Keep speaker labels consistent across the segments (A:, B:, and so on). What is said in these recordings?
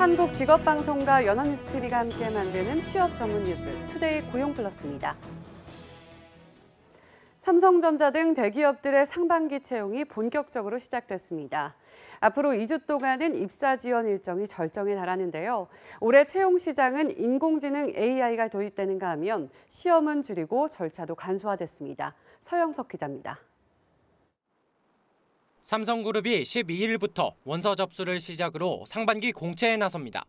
A: 한국직업방송과 연합뉴스TV가 함께 만드는 취업 전문 뉴스 투데이 고용플러스입니다. 삼성전자 등 대기업들의 상반기 채용이 본격적으로 시작됐습니다. 앞으로 2주 동안은 입사 지원 일정이 절정에 달하는데요. 올해 채용 시장은 인공지능 AI가 도입되는가 하면 시험은 줄이고 절차도 간소화됐습니다. 서영석 기자입니다.
B: 삼성그룹이 12일부터 원서 접수를 시작으로 상반기 공채에 나섭니다.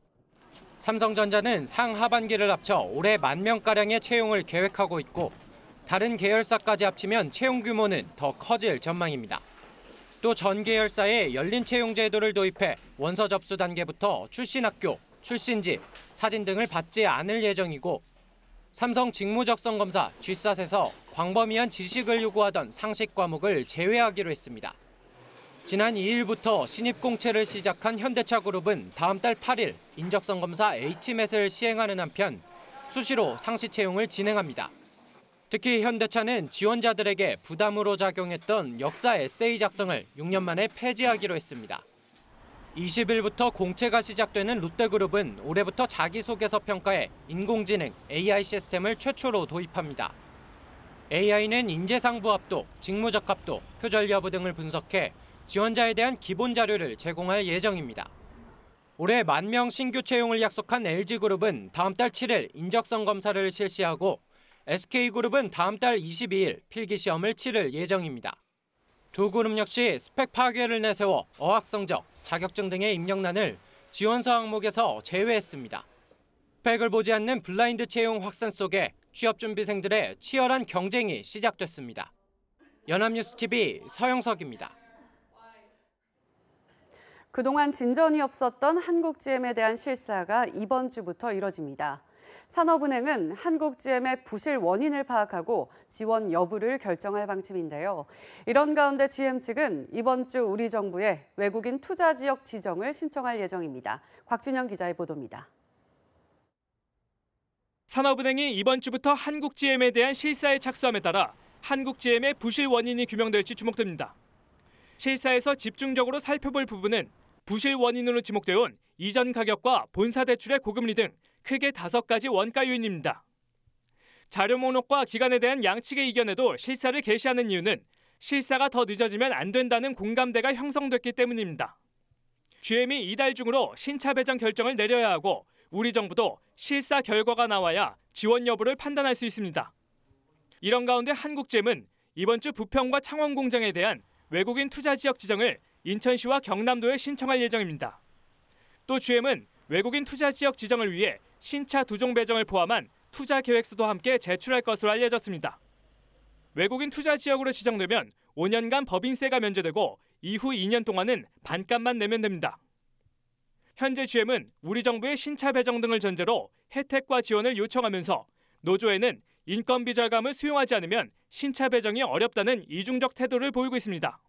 B: 삼성전자는 상하반기를 합쳐 올해 10,000명가량의 채용을 계획하고 있고 다른 계열사까지 합치면 채용 규모는 더 커질 전망입니다. 또 전 계열사에 열린 채용 제도를 도입해 원서 접수 단계부터 출신 학교, 출신지, 사진 등을 받지 않을 예정이고 삼성 직무적성검사 G샷에서 광범위한 지식을 요구하던 상식 과목을 제외하기로 했습니다. 지난 2일부터 신입 공채를 시작한 현대차그룹은 다음 달 8일 인적성검사 H맷을 시행하는 한편 수시로 상시 채용을 진행합니다. 특히 현대차는 지원자들에게 부담으로 작용했던 역사 에세이 작성을 6년 만에 폐지하기로 했습니다. 20일부터 공채가 시작되는 롯데그룹은 올해부터 자기소개서 평가에 인공지능 AI 시스템을 최초로 도입합니다. AI는 인재상 부합도, 직무적합도, 표절 여부 등을 분석해 지원자에 대한 기본 자료를 제공할 예정입니다. 올해 10,000명 신규 채용을 약속한 LG그룹은 다음 달 7일 인적성 검사를 실시하고 SK그룹은 다음 달 22일 필기시험을 치를 예정입니다. 두 그룹 역시 스펙 파괴를 내세워 어학성적, 자격증 등의 입력란을 지원서 항목에서 제외했습니다. 스펙을 보지 않는 블라인드 채용 확산 속에 취업준비생들의 치열한 경쟁이 시작됐습니다. 연합뉴스TV 서영석입니다.
A: 그동안 진전이 없었던 한국GM에 대한 실사가 이번 주부터 이뤄집니다. 산업은행은 한국GM의 부실 원인을 파악하고 지원 여부를 결정할 방침인데요. 이런 가운데 GM 측은 이번 주 우리 정부에 외국인 투자 지역 지정을 신청할 예정입니다. 곽준영 기자의 보도입니다.
C: 산업은행이 이번 주부터 한국GM에 대한 실사에 착수함에 따라 한국GM의 부실 원인이 규명될지 주목됩니다. 실사에서 집중적으로 살펴볼 부분은 부실 원인으로 지목되어 온 이전 가격과 본사 대출의 고금리 등 크게 5가지 원가 요인입니다. 자료 목록과 기간에 대한 양측의 이견에도 실사를 개시하는 이유는 실사가 더 늦어지면 안 된다는 공감대가 형성됐기 때문입니다. GM이 이달 중으로 신차 배정 결정을 내려야 하고 우리 정부도 실사 결과가 나와야 지원 여부를 판단할 수 있습니다. 이런 가운데 한국GM은 이번 주 부평과 창원 공장에 대한 외국인 투자 지역 지정을 인천시와 경남도에 신청할 예정입니다. 또 GM은 외국인 투자 지역 지정을 위해 신차 2종 배정을 포함한 투자 계획서도 함께 제출할 것으로 알려졌습니다. 외국인 투자 지역으로 지정되면 5년간 법인세가 면제되고 이후 2년 동안은 반값만 내면 됩니다. 현재 GM은 우리 정부의 신차 배정 등을 전제로 혜택과 지원을 요청하면서 노조에는 인건비 절감을 수용하지 않으면 신차 배정이 어렵다는 이중적 태도를 보이고 있습니다.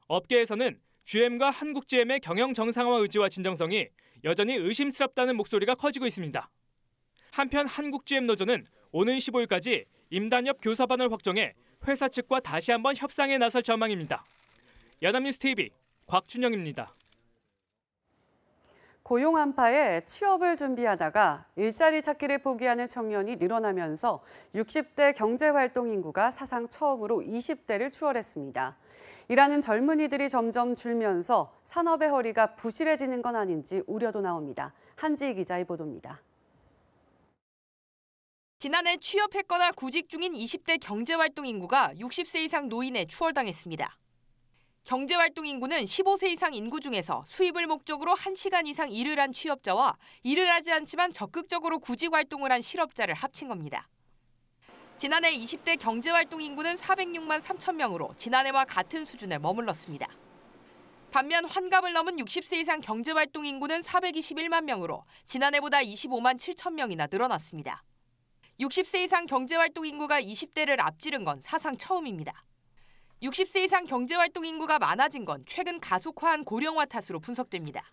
C: 업계에서는 GM과 한국GM의 경영 정상화 의지와 진정성이 여전히 의심스럽다는 목소리가 커지고 있습니다. 한편 한국GM 노조는 오는 15일까지 임단협 교섭안을 확정해 회사 측과 다시 한번 협상에 나설 전망입니다. 연합뉴스TV 곽준영입니다.
A: 고용 한파에 취업을 준비하다가 일자리 찾기를 포기하는 청년이 늘어나면서 60대 경제활동 인구가 사상 처음으로 20대를 추월했습니다. 일하는 젊은이들이 점점 줄면서 산업의 허리가 부실해지는 건 아닌지 우려도 나옵니다. 한지희 기자의 보도입니다.
D: 지난해 취업했거나 구직 중인 20대 경제활동 인구가 60세 이상 노인에 추월당했습니다. 경제활동 인구는 15세 이상 인구 중에서 수입을 목적으로 1시간 이상 일을 한 취업자와 일을 하지 않지만 적극적으로 구직 활동을 한 실업자를 합친 겁니다. 지난해 20대 경제활동 인구는 406만 3천 명으로 지난해와 같은 수준에 머물렀습니다. 반면 환갑을 넘은 60세 이상 경제활동 인구는 421만 명으로 지난해보다 25만 7천 명이나 늘어났습니다. 60세 이상 경제활동 인구가 20대를 앞지른 건 사상 처음입니다. 60세 이상 경제활동 인구가 많아진 건 최근 가속화한 고령화 탓으로 분석됩니다.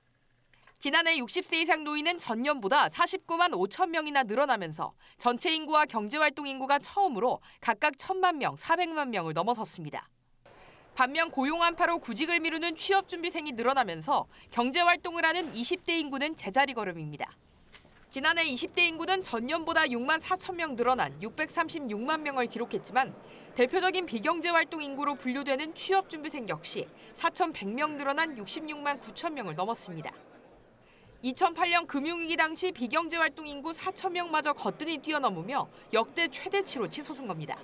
D: 지난해 60세 이상 노인은 전년보다 49만 5천 명이나 늘어나면서 전체 인구와 경제활동 인구가 처음으로 각각 1,000만 명, 400만 명을 넘어섰습니다. 반면 고용 한파로 구직을 미루는 취업준비생이 늘어나면서 경제활동을 하는 20대 인구는 제자리 걸음입니다. 지난해 20대 인구는 전년보다 6만 4천 명 늘어난 636만 명을 기록했지만 대표적인 비경제활동 인구로 분류되는 취업준비생 역시 4,100명 늘어난 66만 9천 명을 넘었습니다. 2008년 금융위기 당시 비경제활동 인구 4천 명마저 거뜬히 뛰어넘으며 역대 최대치로 치솟은 겁니다.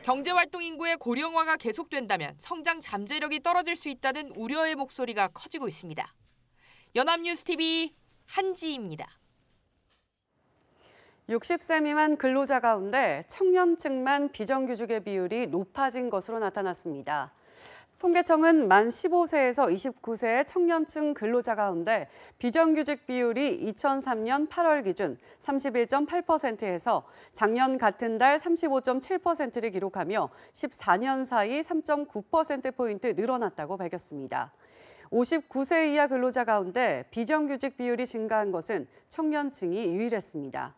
D: 경제활동 인구의 고령화가 계속된다면 성장 잠재력이 떨어질 수 있다는 우려의 목소리가 커지고 있습니다. 연합뉴스TV 한지입니다.
A: 60세 미만 근로자 가운데 청년층만 비정규직의 비율이 높아진 것으로 나타났습니다. 통계청은 만 15세에서 29세의 청년층 근로자 가운데 비정규직 비율이 2003년 8월 기준 31.8%에서 작년 같은 달 35.7%를 기록하며 14년 사이 3.9%포인트 늘어났다고 밝혔습니다. 59세 이하 근로자 가운데 비정규직 비율이 증가한 것은 청년층이 유일했습니다.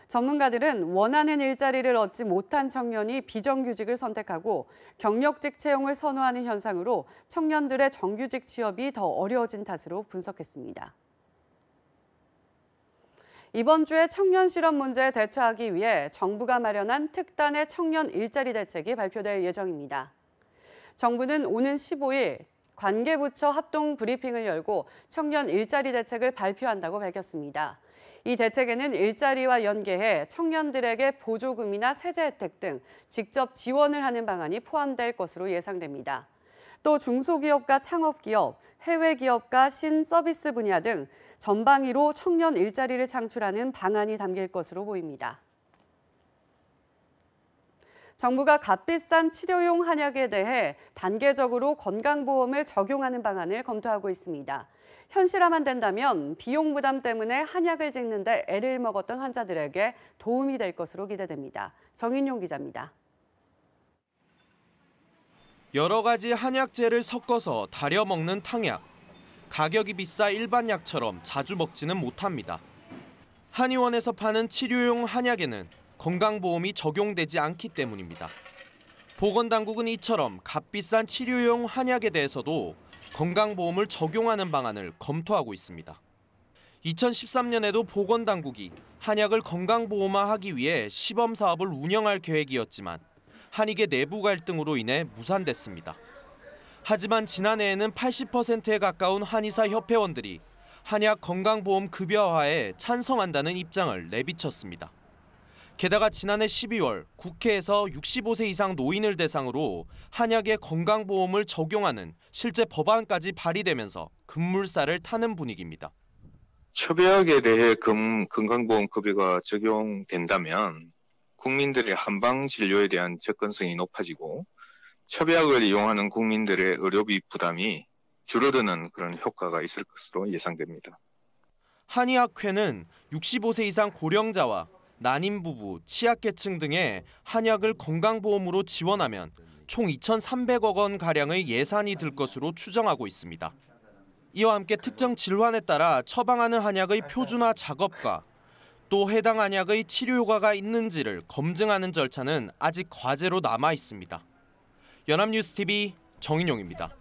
A: 전문가들은 원하는 일자리를 얻지 못한 청년이 비정규직을 선택하고 경력직 채용을 선호하는 현상으로 청년들의 정규직 취업이 더 어려워진 탓으로 분석했습니다. 이번 주에 청년 실업 문제에 대처하기 위해 정부가 마련한 특단의 청년 일자리 대책이 발표될 예정입니다. 정부는 오는 15일 관계부처 합동 브리핑을 열고 청년 일자리 대책을 발표한다고 밝혔습니다. 이 대책에는 일자리와 연계해 청년들에게 보조금이나 세제 혜택 등 직접 지원을 하는 방안이 포함될 것으로 예상됩니다. 또 중소기업과 창업기업, 해외 기업과 신서비스 분야 등 전방위로 청년 일자리를 창출하는 방안이 담길 것으로 보입니다. 정부가 값비싼 치료용 한약에 대해 단계적으로 건강보험을 적용하는 방안을 검토하고 있습니다. 현실화만 된다면 비용 부담 때문에 한약을 찍는 데 애를 먹었던 환자들에게 도움이 될 것으로 기대됩니다. 정인용 기자입니다.
E: 여러 가지 한약재를 섞어서 달여 먹는 탕약. 가격이 비싸 일반 약처럼 자주 먹지는 못합니다. 한의원에서 파는 치료용 한약에는 건강보험이 적용되지 않기 때문입니다. 보건당국은 이처럼 값비싼 치료용 한약에 대해서도 건강보험을 적용하는 방안을 검토하고 있습니다. 2013년에도 보건당국이 한약을 건강보험화하기 위해 시범사업을 운영할 계획이었지만 한의계 내부 갈등으로 인해 무산됐습니다. 하지만 지난해에는 80%에 가까운 한의사 협회원들이 한약 건강보험 급여화에 찬성한다는 입장을 내비쳤습니다. 게다가 지난해 12월 국회에서 65세 이상 노인을 대상으로 한약의 건강보험을 적용하는 실제 법안까지 발의되면서 급물살을 타는 분위기입니다.
F: 첩약에 대해 건강보험 급여가 적용된다면 국민들의 한방진료에 대한 접근성이 높아지고 첩약을 이용하는 국민들의 의료비 부담이 줄어드는 그런 효과가 있을 것으로 예상됩니다.
E: 한의학회는 65세 이상 고령자와 난임 부부, 취약계층 등의 한약을 건강보험으로 지원하면 총 2,300억 원 가량의 예산이 들 것으로 추정하고 있습니다. 이와 함께 특정 질환에 따라 처방하는 한약의 표준화 작업과 또 해당 한약의 치료 효과가 있는지를 검증하는 절차는 아직 과제로 남아 있습니다. 연합뉴스TV 정인용입니다.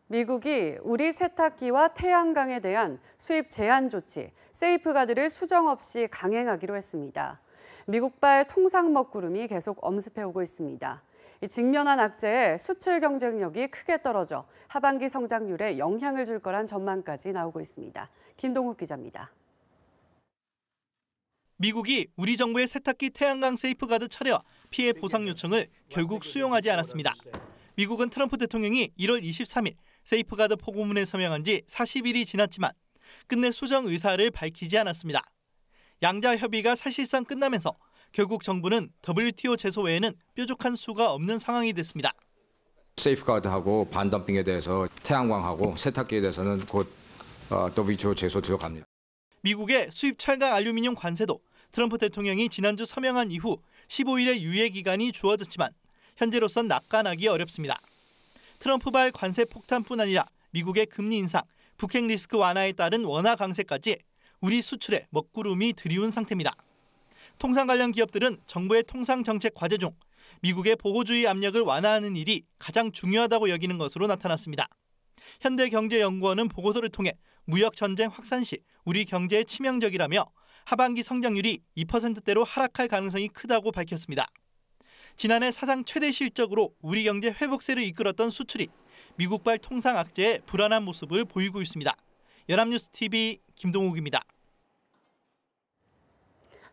A: 미국이 우리 세탁기와 태양광에 대한 수입 제한 조치, 세이프가드를 수정 없이 강행하기로 했습니다. 미국발 통상 먹구름이 계속 엄습해오고 있습니다. 직면한 악재에 수출 경쟁력이 크게 떨어져 하반기 성장률에 영향을 줄 거란 전망까지 나오고 있습니다. 김동욱 기자입니다.
G: 미국이 우리 정부의 세탁기 태양광 세이프가드 철회와 피해 보상 요청을 결국 수용하지 않았습니다. 미국은 트럼프 대통령이 1월 23일 세이프가드 포고문에 서명한 지 40일이 지났지만 끝내 수정 의사를 밝히지 않았습니다. 양자 협의가 사실상 끝나면서 결국 정부는 WTO 제소 외에는 뾰족한 수가 없는 상황이 됐습니다.
H: 세이프가드하고 반덤핑에 대해서 태양광하고 세탁기에 대해서는 곧 WTO 제소 들어갑니다.
G: 미국의 수입 철강 알루미늄 관세도 트럼프 대통령이 지난주 서명한 이후 15일의 유예 기간이 주어졌지만 현재로선 낙관하기 어렵습니다. 트럼프발 관세 폭탄뿐 아니라 미국의 금리 인상, 북핵 리스크 완화에 따른 원화 강세까지 우리 수출에 먹구름이 들이운 상태입니다. 통상 관련 기업들은 정부의 통상 정책 과제 중 미국의 보호주의 압력을 완화하는 일이 가장 중요하다고 여기는 것으로 나타났습니다. 현대경제연구원은 보고서를 통해 무역전쟁 확산 시 우리 경제에 치명적이라며 하반기 성장률이 2%대로 하락할 가능성이 크다고 밝혔습니다. 지난해 사상 최대 실적으로 우리 경제 회복세를 이끌었던 수출이 미국발 통상 악재의 불안한 모습을 보이고 있습니다. 연합뉴스TV 김동욱입니다.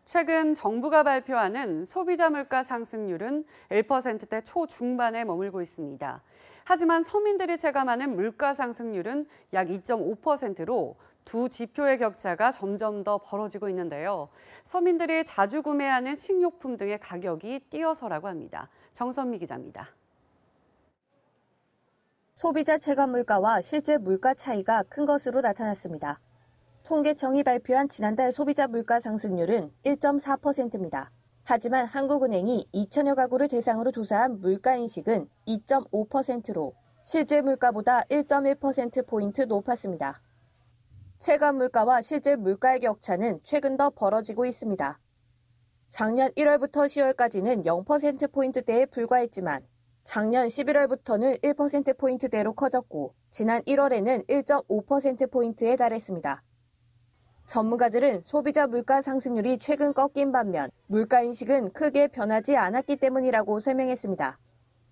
A: 최근 정부가 발표하는 소비자 물가 상승률은 1%대 초중반에 머물고 있습니다. 하지만 서민들이 체감하는 물가 상승률은 약 2.5%로 두 지표의 격차가 점점 더 벌어지고 있는데요. 서민들이 자주 구매하는 식료품 등의 가격이 뛰어서라고 합니다. 정선미 기자입니다.
I: 소비자 체감 물가와 실제 물가 차이가 큰 것으로 나타났습니다. 통계청이 발표한 지난달 소비자 물가 상승률은 1.4%입니다. 하지만 한국은행이 2천여 가구를 대상으로 조사한 물가 인식은 2.5%로 실제 물가보다 1.1%포인트 높았습니다. 체감 물가와 실제 물가의 격차는 최근 더 벌어지고 있습니다. 작년 1월부터 10월까지는 0%포인트대에 불과했지만 작년 11월부터는 1%포인트대로 커졌고 지난 1월에는 1.5%포인트에 달했습니다. 전문가들은 소비자 물가 상승률이 최근 꺾인 반면 물가 인식은 크게 변하지 않았기 때문이라고 설명했습니다.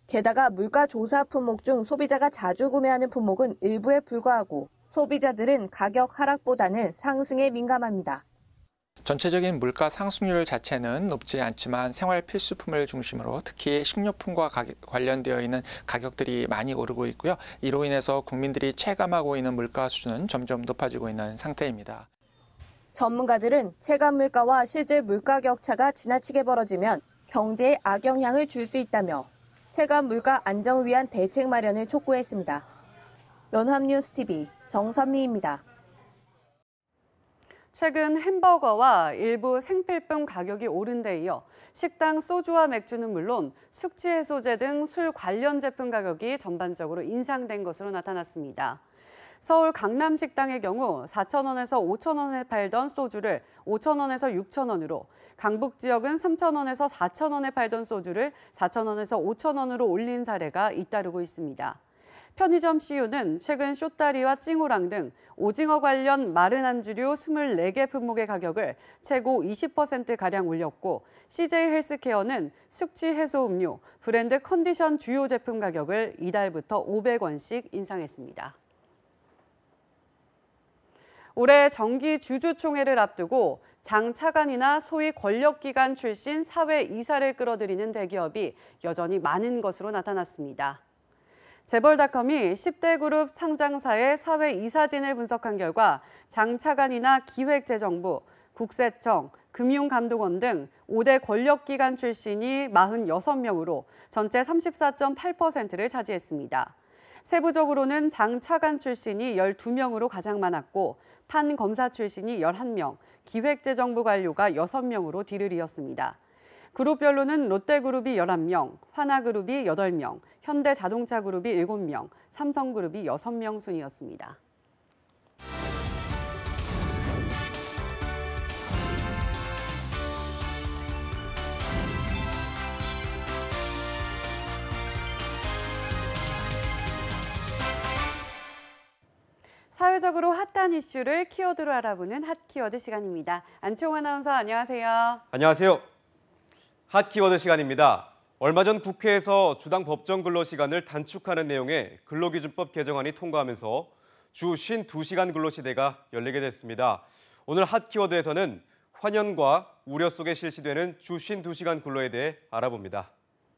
I: 게다가 물가 조사 품목 중 소비자가 자주 구매하는 품목은 일부에 불과하고 소비자들은 가격 하락보다는 상승에 민감합니다.
J: 전체적인 물가 상승률 자체는 높지 않지만 생활 필수품을 중심으로 특히 식료품과 관련되어 있는 가격들이 많이 오르고 있고요. 이로 인해서 국민들이 체감하고 있는 물가 수준은 점점 높아지고 있는 상태입니다.
I: 전문가들은 체감 물가와 실제 물가 격차가 지나치게 벌어지면 경제에 악영향을 줄 수 있다며 체감 물가 안정을 위한 대책 마련을 촉구했습니다. 연합뉴스TV 정선미입니다.
A: 최근 햄버거와 일부 생필품 가격이 오른 데 이어 식당 소주와 맥주는 물론 숙취 해소제 등 술 관련 제품 가격이 전반적으로 인상된 것으로 나타났습니다. 서울 강남 식당의 경우 4,000원에서 5,000원에 팔던 소주를 5,000원에서 6,000원으로, 강북 지역은 3,000원에서 4,000원에 팔던 소주를 4,000원에서 5,000원으로 올린 사례가 잇따르고 있습니다. 편의점 CU는 최근 쇼다리와 찡호랑 등 오징어 관련 마른 안주류 24개 품목의 가격을 최고 20%가량 올렸고, CJ 헬스케어는 숙취 해소 음료, 브랜드 컨디션 주요 제품 가격을 이달부터 500원씩 인상했습니다. 올해 정기 주주총회를 앞두고 장 차관이나 소위 권력기관 출신 사회이사를 끌어들이는 대기업이 여전히 많은 것으로 나타났습니다. 재벌닷컴이 10대 그룹 상장사의 사회이사진을 분석한 결과 장 차관이나 기획재정부, 국세청, 금융감독원 등 5대 권력기관 출신이 46명으로 전체 34.8%를 차지했습니다. 세부적으로는 장 차관 출신이 12명으로 가장 많았고 판검사 출신이 11명, 기획재정부 관료가 6명으로 뒤를 이었습니다. 그룹별로는 롯데그룹이 11명, 하나그룹이 8명, 현대자동차그룹이 7명, 삼성그룹이 6명 순이었습니다. 사회적으로 핫한 이슈를 키워드로 알아보는 핫키워드 시간입니다. 안치홍 아나운서 안녕하세요.
K: 안녕하세요. 핫키워드 시간입니다. 얼마 전 국회에서 주당 법정 근로시간을 단축하는 내용의 근로기준법 개정안이 통과하면서 주 52시간 근로시대가 열리게 됐습니다. 오늘 핫키워드에서는 환연과 우려 속에 실시되는 주 52시간 근로에 대해 알아봅니다.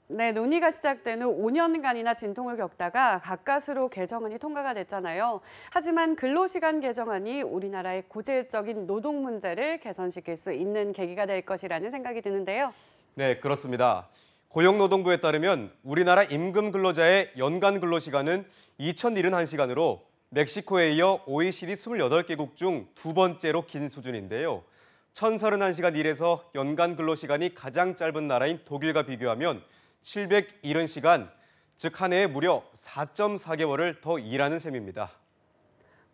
A: 네, 논의가 시작된 후 5년간이나 진통을 겪다가 가까스로 개정안이 통과가 됐잖아요. 하지만 근로시간 개정안이 우리나라의 고질적인 노동 문제를 개선시킬 수 있는 계기가 될 것이라는 생각이 드는데요.
K: 네, 그렇습니다. 고용노동부에 따르면 우리나라 임금 근로자의 연간 근로시간은 2,071시간으로 멕시코에 이어 OECD 28개국 중 두 번째로 긴 수준인데요. 1,031시간 일에서 연간 근로시간이 가장 짧은 나라인 독일과 비교하면 770시간, 즉 한 해에 무려 4.4개월을 더 일하는 셈입니다.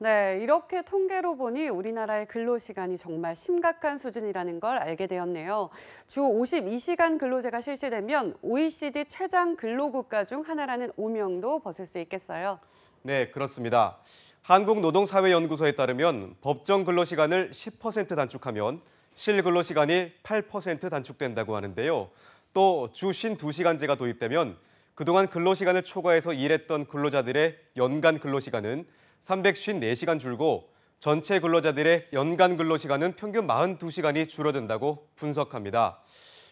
A: 네, 이렇게 통계로 보니 우리나라의 근로시간이 정말 심각한 수준이라는 걸 알게 되었네요. 주 52시간 근로제가 실시되면 OECD 최장 근로국가 중 하나라는 오명도 벗을 수 있겠어요.
K: 네, 그렇습니다. 한국노동사회연구소에 따르면 법정 근로시간을 10% 단축하면 실근로시간이 8% 단축된다고 하는데요. 또 주 52시간제가 도입되면 그동안 근로시간을 초과해서 일했던 근로자들의 연간 근로시간은 354시간 줄고 전체 근로자들의 연간 근로시간은 평균 42시간이 줄어든다고 분석합니다.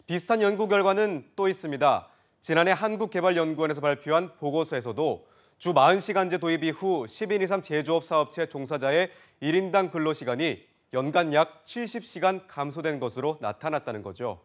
K: 비슷한 연구 결과는 또 있습니다. 지난해 한국개발연구원에서 발표한 보고서에서도 주 40시간제 도입 이후 10인 이상 제조업 사업체 종사자의 1인당 근로시간이 연간 약 70시간 감소된 것으로 나타났다는 거죠.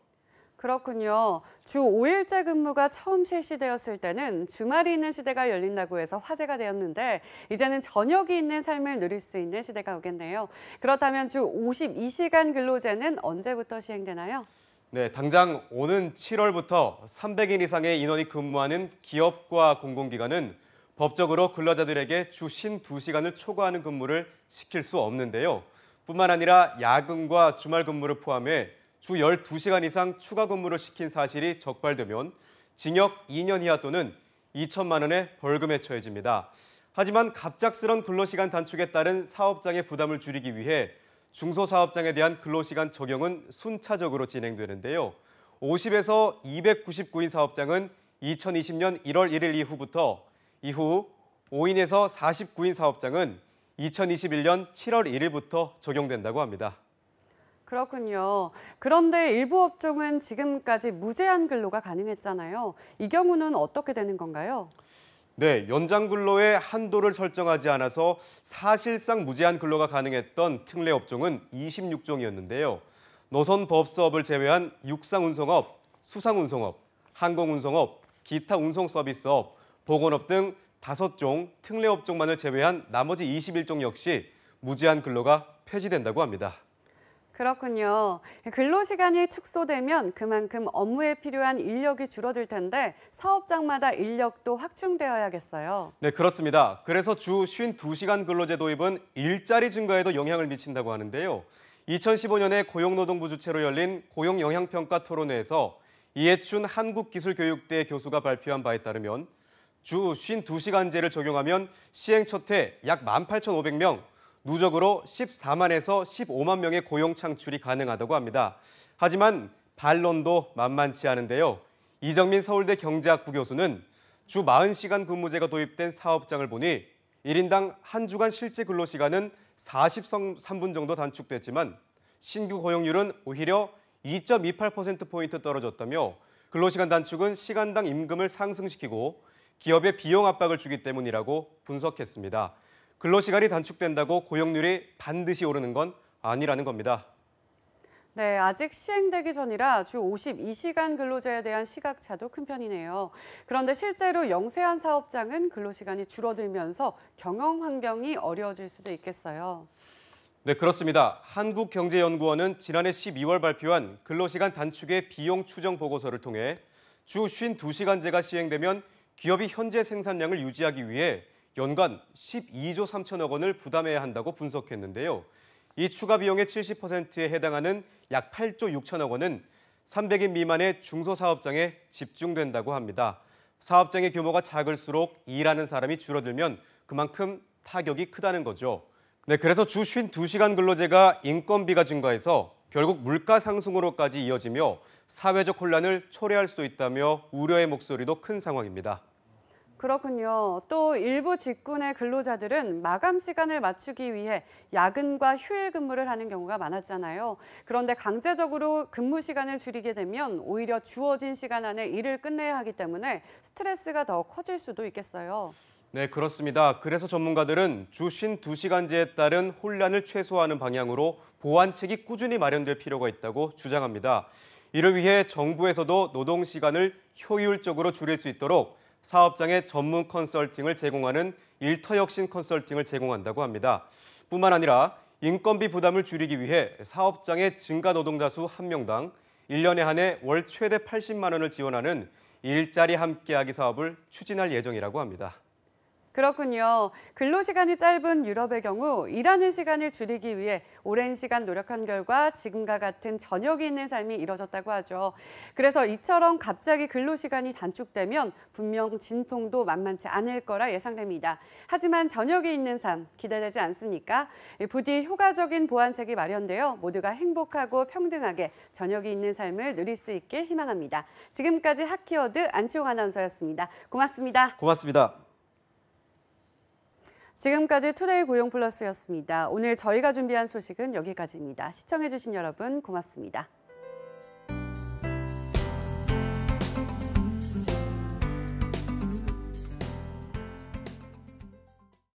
A: 그렇군요. 주 5일제 근무가 처음 실시되었을 때는 주말이 있는 시대가 열린다고 해서 화제가 되었는데 이제는 저녁이 있는 삶을 누릴 수 있는 시대가 오겠네요. 그렇다면 주 52시간 근로제는 언제부터 시행되나요?
K: 네, 당장 오는 7월부터 300인 이상의 인원이 근무하는 기업과 공공기관은 법적으로 근로자들에게 주 52시간을 초과하는 근무를 시킬 수 없는데요. 뿐만 아니라 야근과 주말 근무를 포함해 주 12시간 이상 추가 근무를 시킨 사실이 적발되면 징역 2년 이하 또는 2천만 원의 벌금에 처해집니다. 하지만 갑작스런 근로시간 단축에 따른 사업장의 부담을 줄이기 위해 중소사업장에 대한 근로시간 적용은 순차적으로 진행되는데요. 50에서 299인 사업장은 2020년 1월 1일 이후 5인에서 49인 사업장은 2021년 7월 1일부터 적용된다고 합니다.
A: 그렇군요. 그런데 일부 업종은 지금까지 무제한 근로가 가능했잖아요. 이 경우는 어떻게 되는 건가요?
K: 네, 연장 근로의 한도를 설정하지 않아서 사실상 무제한 근로가 가능했던 특례 업종은 26종이었는데요. 노선법사업을 제외한 육상운송업, 수상운송업, 항공운송업, 기타 운송 서비스업, 보건업 등 5종 특례 업종만을 제외한 나머지 21종 역시 무제한 근로가 폐지된다고 합니다.
A: 그렇군요. 근로시간이 축소되면 그만큼 업무에 필요한 인력이 줄어들 텐데 사업장마다 인력도 확충되어야겠어요.
K: 네, 그렇습니다. 그래서 주 52시간 근로제 도입은 일자리 증가에도 영향을 미친다고 하는데요. 2015년에 고용노동부 주최로 열린 고용영향평가 토론회에서 이해춘 한국기술교육대 교수가 발표한 바에 따르면 주 52시간제를 적용하면 시행 첫 해 약 18,500명, 누적으로 14만에서 15만 명의 고용 창출이 가능하다고 합니다. 하지만 반론도 만만치 않은데요. 이정민 서울대 경제학부 교수는 주 40시간 근무제가 도입된 사업장을 보니 1인당 한 주간 실제 근로시간은 43분 정도 단축됐지만 신규 고용률은 오히려 2.28%포인트 떨어졌다며 근로시간 단축은 시간당 임금을 상승시키고 기업의 비용 압박을 주기 때문이라고 분석했습니다. 근로시간이 단축된다고 고용률이 반드시 오르는 건 아니라는 겁니다.
A: 네, 아직 시행되기 전이라 주 52시간 근로제에 대한 시각차도 큰 편이네요. 그런데 실제로 영세한 사업장은 근로시간이 줄어들면서 경영 환경이 어려워질 수도 있겠어요.
K: 네, 그렇습니다. 한국경제연구원은 지난해 12월 발표한 근로시간 단축의 비용 추정 보고서를 통해 주 52시간제가 시행되면 기업이 현재 생산량을 유지하기 위해 연간 12조 3천억 원을 부담해야 한다고 분석했는데요. 이 추가 비용의 70%에 해당하는 약 8조 6천억 원은 300인 미만의 중소사업장에 집중된다고 합니다. 사업장의 규모가 작을수록 일하는 사람이 줄어들면 그만큼 타격이 크다는 거죠. 네, 그래서 주 52시간 근로제가 인건비가 증가해서 결국 물가 상승으로까지 이어지며 사회적 혼란을 초래할 수도 있다며 우려의 목소리도 큰 상황입니다.
A: 그렇군요. 또 일부 직군의 근로자들은 마감 시간을 맞추기 위해 야근과 휴일 근무를 하는 경우가 많았잖아요. 그런데 강제적으로 근무 시간을 줄이게 되면 오히려 주어진 시간 안에 일을 끝내야 하기 때문에 스트레스가 더 커질 수도 있겠어요.
K: 네, 그렇습니다. 그래서 전문가들은 주 52시간제에 따른 혼란을 최소화하는 방향으로 보완책이 꾸준히 마련될 필요가 있다고 주장합니다. 이를 위해 정부에서도 노동 시간을 효율적으로 줄일 수 있도록 사업장에 전문 컨설팅을 제공하는 일터혁신 컨설팅을 제공한다고 합니다. 뿐만 아니라 인건비 부담을 줄이기 위해 사업장의 증가 노동자 수 1명당 1년에 한해 월 최대 80만 원을 지원하는 일자리 함께하기 사업을 추진할 예정이라고 합니다.
A: 그렇군요. 근로시간이 짧은 유럽의 경우 일하는 시간을 줄이기 위해 오랜 시간 노력한 결과 지금과 같은 저녁이 있는 삶이 이뤄졌다고 하죠. 그래서 이처럼 갑자기 근로시간이 단축되면 분명 진통도 만만치 않을 거라 예상됩니다. 하지만 저녁이 있는 삶 기대되지 않습니까? 부디 효과적인 보완책이 마련되어 모두가 행복하고 평등하게 저녁이 있는 삶을 누릴 수 있길 희망합니다. 지금까지 핫키워드 안치홍 아나운서였습니다. 고맙습니다.
K: 고맙습니다.
A: 지금까지 투데이 고용플러스였습니다. 오늘 저희가 준비한 소식은 여기까지입니다. 시청해주신 여러분 고맙습니다.